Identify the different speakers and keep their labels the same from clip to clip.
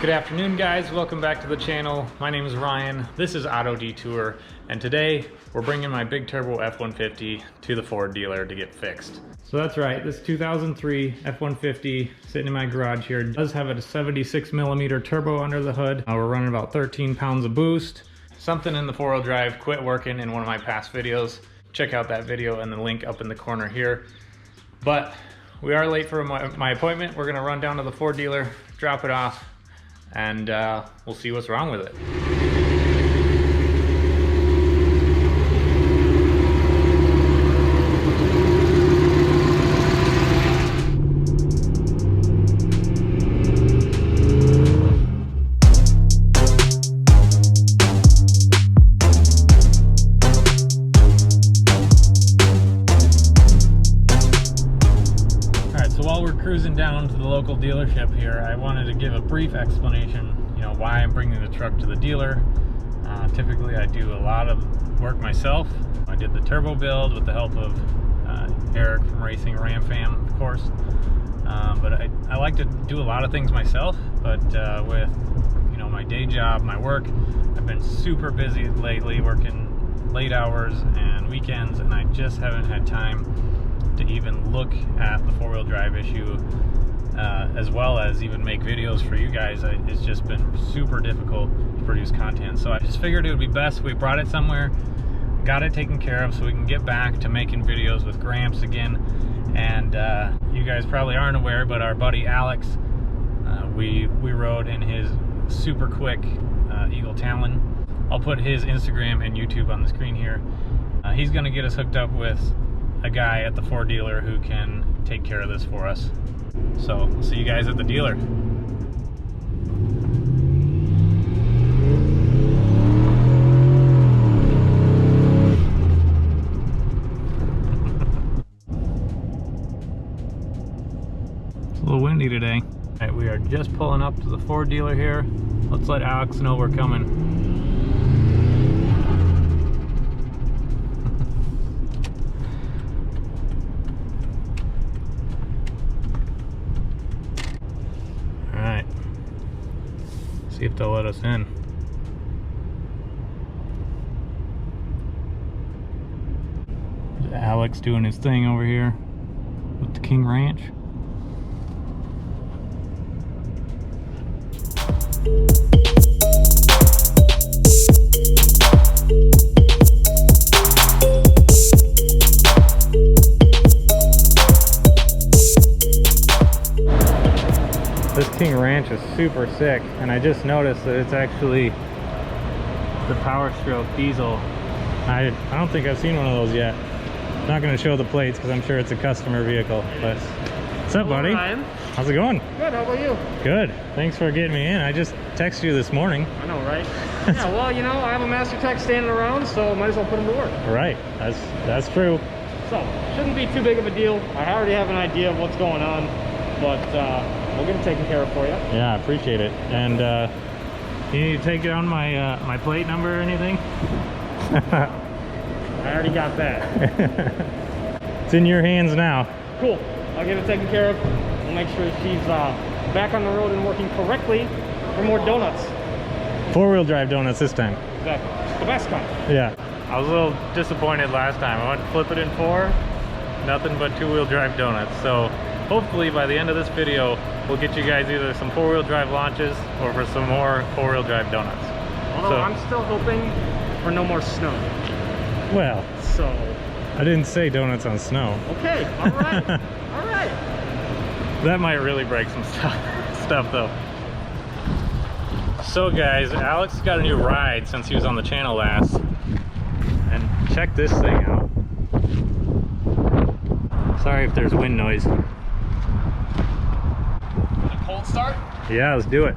Speaker 1: Good afternoon, guys. Welcome back to the channel. My name is Ryan. This is Auto Detour, and today we're bringing my big turbo F150 to the Ford dealer to get fixed. So that's right, this 2003 F150 sitting in my garage here does have a 76mm turbo under the hood. We're running about 13 pounds of boost. Something in the four-wheel drive quit working in one of my past videos. Check out that video and the link up in the corner here. But we are late for my appointment. We're gonna run down to the Ford dealer, drop it off, and we'll see what's wrong with it. Cruising down to the local dealership here, I wanted to give a brief explanation, why I'm bringing the truck to the dealer. Typically I do a lot of work myself. I did the turbo build with the help of Eric from Racing Ram Fam, of course. But I like to do a lot of things myself, but with my day job, my work, I've been super busy lately, working late hours and weekends, and I just haven't had time to even look at the four-wheel drive issue, as well as even make videos for you guys. It's just been super difficult to produce content, so I just figured it would be best we brought it somewhere, got it taken care of, so we can get back to making videos with Gramps again. And you guys probably aren't aware, but our buddy Alex, we rode in his super quick Eagle Talon. I'll put his Instagram and YouTube on the screen here. He's gonna get us hooked up with a guy at the Ford dealer who can take care of this for us. So we'll see you guys at the dealer. It's a little windy today. All right, we are just pulling up to the Ford dealer here. Let's let Alex know we're coming. See if they'll let us in. There's Alex doing his thing over here with the King Ranch. This King Ranch is super sick, and I just noticed that it's actually the Power Stroke diesel. I don't think I've seen one of those yet. I'm not going to show the plates because I'm sure it's a customer vehicle. But what's up, buddy?
Speaker 2: Ryan.
Speaker 1: How's it going?
Speaker 2: Good. How about you?
Speaker 1: Good. Thanks for getting me in. I just texted you this morning.
Speaker 2: I know, right? Yeah. Well, I have a master tech standing around, so might as well put him to work.
Speaker 1: Right. That's true.
Speaker 2: So shouldn't be too big of a deal. I already have an idea of what's going on, but we'll get it taken care of for you. Yeah,
Speaker 1: I appreciate it. And you need to take it on my plate number or anything?
Speaker 2: I already got that.
Speaker 1: It's in your hands now.
Speaker 2: Cool. I'll get it taken care of. We'll make sure she's back on the road and working correctly for more donuts.
Speaker 1: Four-wheel drive donuts this time.
Speaker 2: Exactly. The best kind.
Speaker 1: Yeah. I was a little disappointed last time. I went to flip it in 4, nothing but two-wheel drive donuts. So hopefully by the end of this video, we'll get you guys either some four-wheel drive launches or for some more four-wheel drive donuts.
Speaker 2: Although I'm still hoping for no more snow.
Speaker 1: Well,
Speaker 2: so
Speaker 1: I didn't say donuts on snow.
Speaker 2: Okay, all right, all right.
Speaker 1: That might really break some stuff though. So guys, Alex got a new ride since he was on the channel last. And check this thing out. Sorry if there's wind noise.
Speaker 2: A cold start?
Speaker 1: Yeah, let's do it.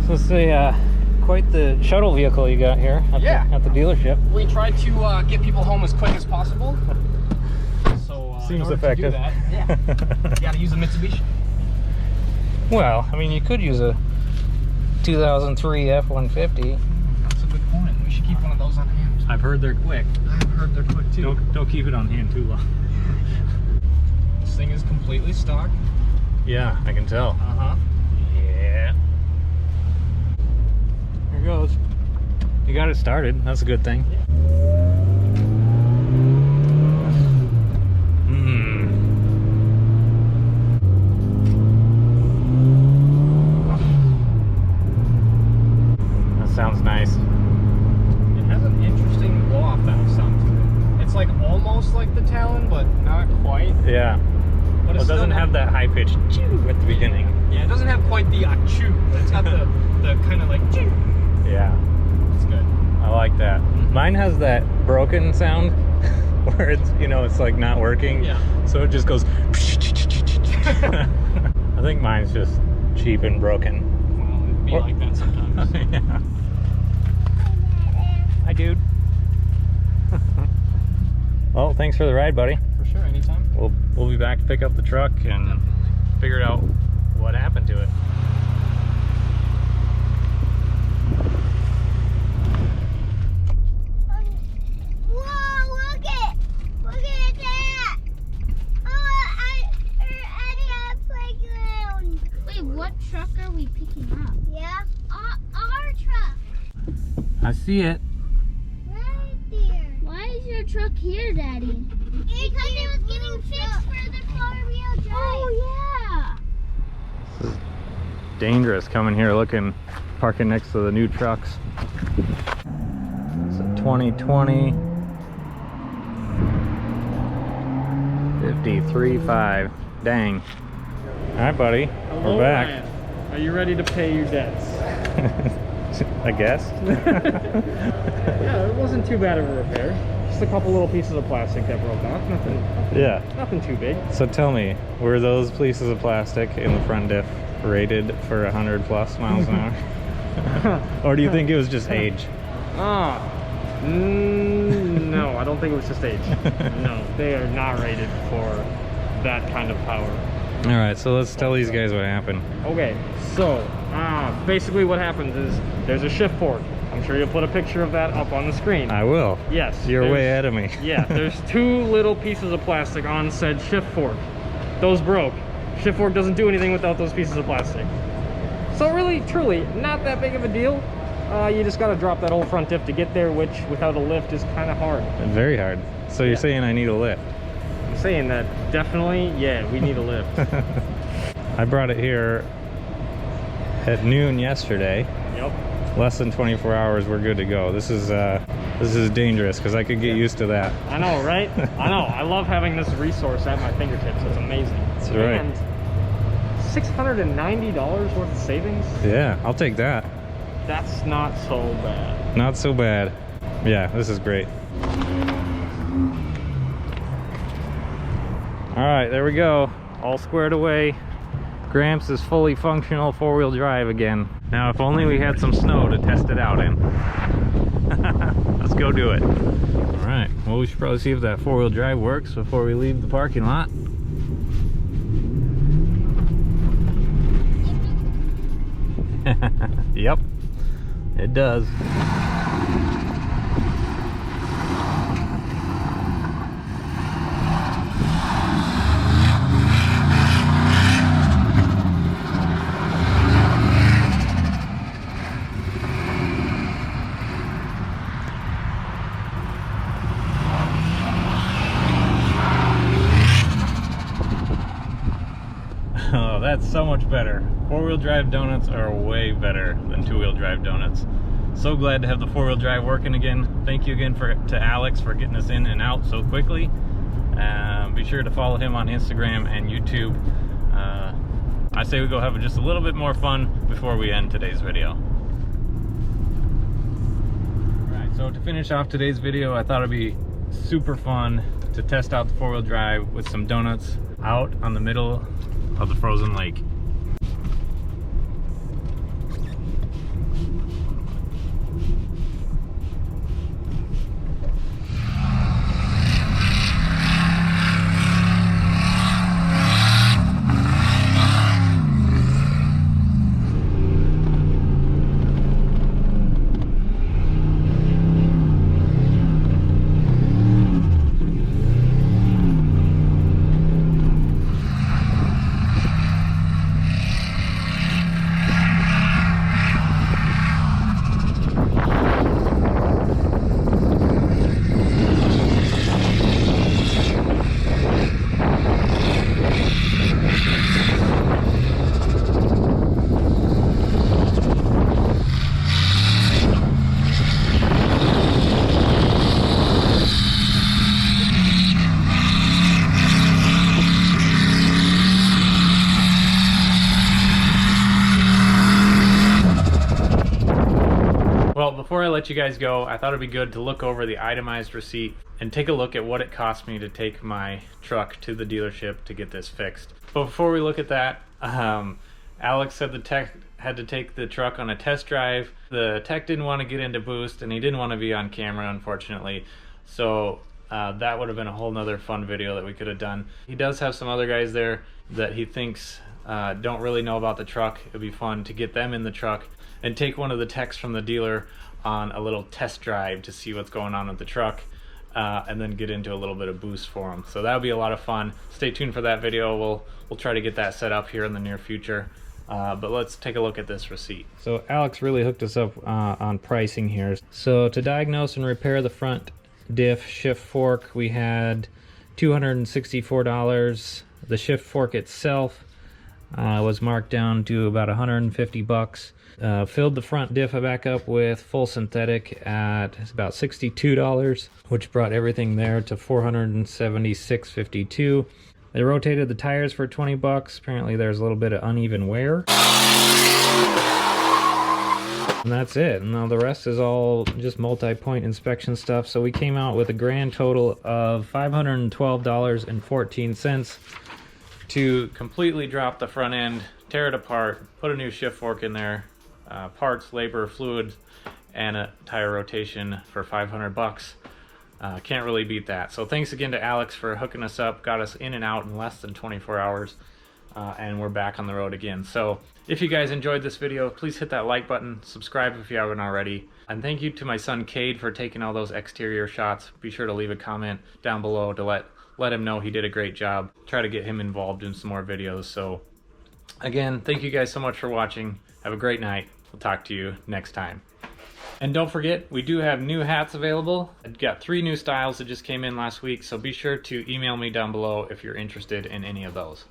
Speaker 1: So it's quite the shuttle vehicle you got here at the dealership.
Speaker 2: We tried to get people home as quick as possible. So
Speaker 1: seems effective.
Speaker 2: To do that, yeah, you gotta use a Mitsubishi.
Speaker 1: Well, I mean, you could use a 2003 F-150.
Speaker 2: That's a good point. We should keep one of those on hand.
Speaker 1: I've heard they're quick.
Speaker 2: I've heard they're quick too.
Speaker 1: Don't keep it on hand too long.
Speaker 2: This thing is completely stock.
Speaker 1: Yeah, I can tell.
Speaker 2: Uh-huh.
Speaker 1: Yeah. Here goes. You got it started. That's a good thing. That sounds nice.
Speaker 2: It has an interesting blow-off valve sound to it. It's like almost like the Talon, but not quite.
Speaker 1: Yeah.
Speaker 2: But
Speaker 1: Well, it doesn't have that high-pitched chew at the beginning.
Speaker 2: Yeah, it doesn't have quite the achoo, but it's got the kind of like chew.
Speaker 1: Yeah.
Speaker 2: It's good.
Speaker 1: I like that. Mine has that broken sound where it's, you know, it's like not working.
Speaker 2: Yeah.
Speaker 1: So it just goes. I think mine's just cheap and broken.
Speaker 2: Well, it'd be like that sometimes.
Speaker 1: Yeah. Hi, dude. Well, thanks for the ride, buddy.
Speaker 2: For sure, anytime.
Speaker 1: We'll be back to pick up the truck and
Speaker 2: Definitely
Speaker 1: figure out what happened to it.
Speaker 3: Whoa, look at that! Oh, at a playground.
Speaker 4: Wait, what truck are we picking up?
Speaker 3: Yeah? Our truck.
Speaker 1: I see it.
Speaker 3: Right there.
Speaker 4: Why is your truck here, Daddy?
Speaker 3: Because it was getting fixed for the 4-wheel drive.
Speaker 4: Oh,
Speaker 1: This is dangerous coming here looking, parking next to the new trucks. It's a 2020 53.5. Dang. All right, buddy.
Speaker 2: Hello,
Speaker 1: We're back.
Speaker 2: Ryan. Are you ready to pay your debts?
Speaker 1: I guess.
Speaker 2: Yeah, it wasn't too bad of a repair. Just a couple little pieces of plastic that broke off. Nothing too big.
Speaker 1: So tell me, were those pieces of plastic in the front diff rated for 100 plus miles an hour? Or do you think it was just age?
Speaker 2: No, I don't think it was just age. No, they are not rated for that kind of power.
Speaker 1: All right, so let's tell these guys what happened.
Speaker 2: Okay, so basically what happens is there's a shift fork. I'm sure you'll put a picture of that up on the screen.
Speaker 1: I will.
Speaker 2: Yes.
Speaker 1: You're way ahead of me.
Speaker 2: Yeah, there's two little pieces of plastic on said shift fork. Those broke. Shift fork doesn't do anything without those pieces of plastic. So really, truly, not that big of a deal. You just got to drop that whole front diff to get there, which without a lift is kind of hard.
Speaker 1: Very hard. So you're saying I need a lift?
Speaker 2: I'm saying that definitely, yeah, we need a lift.
Speaker 1: I brought it here at noon yesterday.
Speaker 2: Yep.
Speaker 1: Less than 24 hours, we're good to go. This is dangerous because I could get used to that.
Speaker 2: I know, right? I know. I love having this resource at my fingertips. It's amazing.
Speaker 1: That's right.
Speaker 2: And $690 worth of savings?
Speaker 1: Yeah, I'll take that.
Speaker 2: That's not so bad.
Speaker 1: Not so bad. Yeah, this is great. All right, there we go. All squared away. Gramps is fully functional 4-wheel drive again. Now, if only we had some snow to test it out in. Let's go do it. All right, well, we should probably see if that 4-wheel drive works before we leave the parking lot. Yep, it does. Oh, that's so much better. 4-wheel drive donuts are way better than 2-wheel drive donuts. So glad to have the 4-wheel drive working again. Thank you again to Alex for getting us in and out so quickly. Be sure to follow him on Instagram and YouTube. I say we go have just a little bit more fun before we end today's video. Alright, so to finish off today's video, I thought it'd be super fun to test out the 4-wheel drive with some donuts out on the middle of the frozen lake. let you guys go, I thought it'd be good to look over the itemized receipt and take a look at what it cost me to take my truck to the dealership to get this fixed. But before we look at that, Alex said the tech had to take the truck on a test drive. The tech didn't want to get into boost, and he didn't want to be on camera, unfortunately. So that would have been a whole nother fun video that we could have done. He does have some other guys there that he thinks don't really know about the truck. It'd be fun to get them in the truck and take one of the techs from the dealer on a little test drive to see what's going on with the truck, and then get into a little bit of boost for them. So that would be a lot of fun. Stay tuned for that video. We'll try to get that set up here in the near future. But let's take a look at this receipt. So Alex really hooked us up on pricing here. So to diagnose and repair the front diff shift fork, we had $264. The shift fork itself was marked down to about 150 bucks. Filled the front diff back up with full synthetic at about $62, which brought everything there to $476.52. They rotated the tires for 20 bucks. Apparently there's a little bit of uneven wear. And that's it. Now the rest is all just multi-point inspection stuff. So we came out with a grand total of $512.14 to completely drop the front end, tear it apart, put a new shift fork in there, parts, labor, fluids, and a tire rotation for 500 bucks. Can't really beat that. So thanks again to Alex for hooking us up, got us in and out in less than 24 hours, and we're back on the road again. So if you guys enjoyed this video, please hit that like button, subscribe if you haven't already, and thank you to my son Cade for taking all those exterior shots. Be sure to leave a comment down below to let him know he did a great job. Try to get him involved in some more videos. So again, thank you guys so much for watching. Have a great night. We'll talk to you next time. And don't forget, we do have new hats available. I've got 3 new styles that just came in last week, so be sure to email me down below if you're interested in any of those.